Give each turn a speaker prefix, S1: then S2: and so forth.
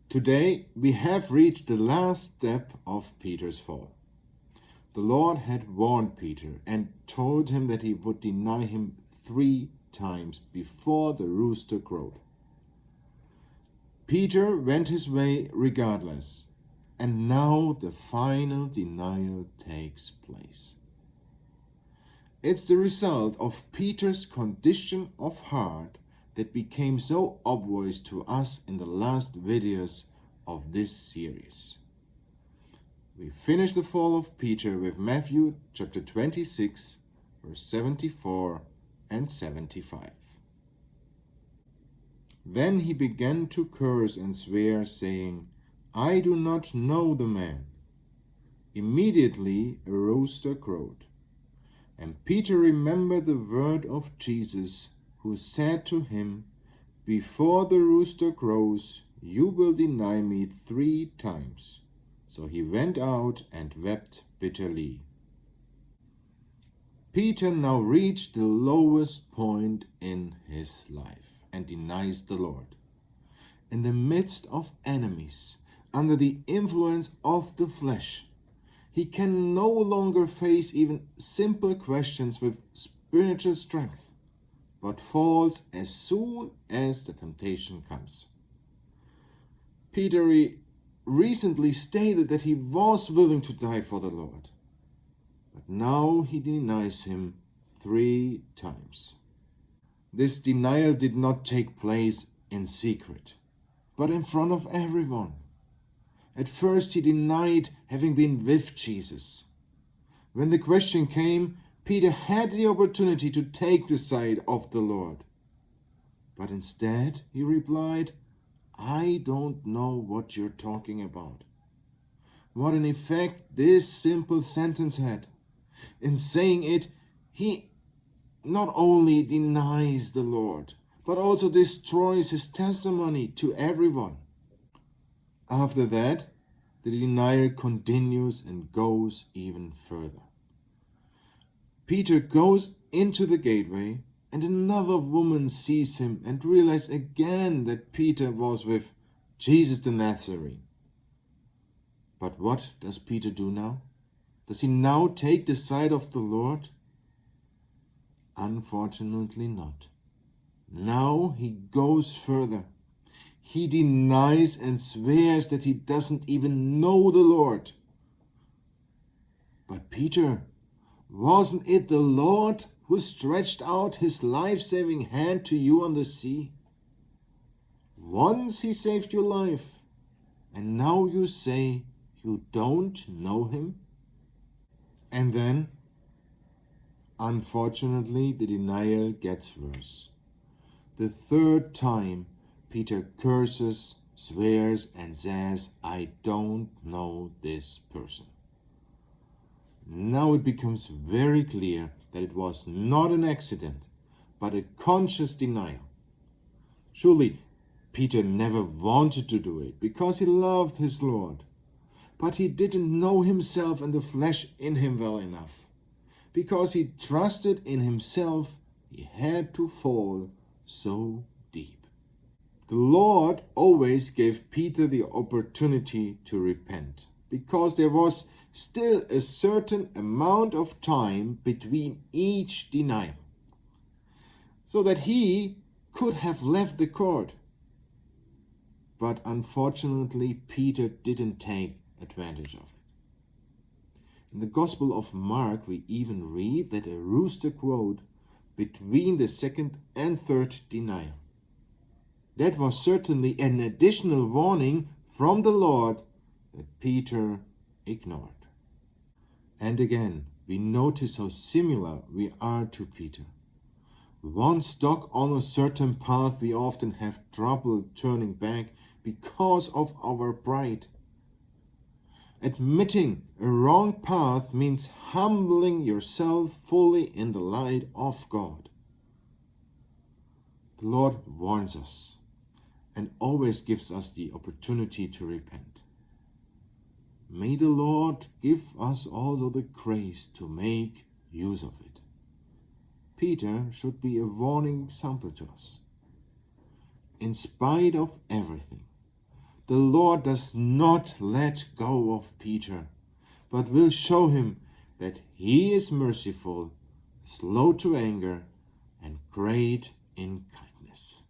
S1: Today we have reached the last step of Peter's fall. The Lord had warned Peter and told him that he would deny him 3 times before the rooster crowed. Peter went his way regardless, and now the final denial takes place. It's the result of Peter's condition of heart that became so obvious to us in the last videos of this series. We finished the fall of Peter with Matthew chapter 26, verse 74 and 75. Then he began to curse and swear, saying, "I do not know the man." Immediately a rooster crowed. And Peter remembered the word of Jesus, who said to him, "Before the rooster crows, you will deny me 3 times." So he went out and wept bitterly. Peter now reached the lowest point in his life and denies the Lord. In the midst of enemies, under the influence of the flesh, he can no longer face even simple questions with spiritual strength, but falls as soon as the temptation comes. Peter recently stated that he was willing to die for the Lord, but now he denies him 3 times. This denial did not take place in secret, but in front of everyone. At first he denied having been with Jesus. When the question came, Peter had the opportunity to take the side of the Lord. But instead he replied, "I don't know what you're talking about." What an effect this simple sentence had. In saying it, he not only denies the Lord, but also destroys his testimony to everyone. After that, the denial continues and goes even further. Peter goes into the gateway, and another woman sees him and realizes again that Peter was with Jesus the Nazarene. But what does Peter do now? Does he now take the side of the Lord? Unfortunately not. Now he goes further. He denies and swears that he doesn't even know the Lord. But Peter, wasn't it the Lord who stretched out his life-saving hand to you on the sea? Once he saved your life, and now you say you don't know him? And then, unfortunately, the denial gets worse. The 3rd time, Peter curses, swears, and says, "I don't know this person." Now it becomes very clear that it was not an accident, but a conscious denial. Surely, Peter never wanted to do it because he loved his Lord. But he didn't know himself and the flesh in him well enough. Because he trusted in himself, he had to fall so deep. The Lord always gave Peter the opportunity to repent, because there was still a certain amount of time between each denial, so that he could have left the court. But unfortunately, Peter didn't take advantage of it. In the Gospel of Mark, we even read that a rooster crowed between the 2nd and 3rd denial. That was certainly an additional warning from the Lord that Peter ignored. And again, we notice how similar we are to Peter. Once stuck on a certain path, we often have trouble turning back because of our pride. Admitting a wrong path means humbling yourself fully in the light of God. The Lord warns us and always gives us the opportunity to repent. May the Lord give us also the grace to make use of it. Peter should be a warning example to us. In spite of everything, the Lord does not let go of Peter, but will show him that he is merciful, slow to anger, and great in kindness.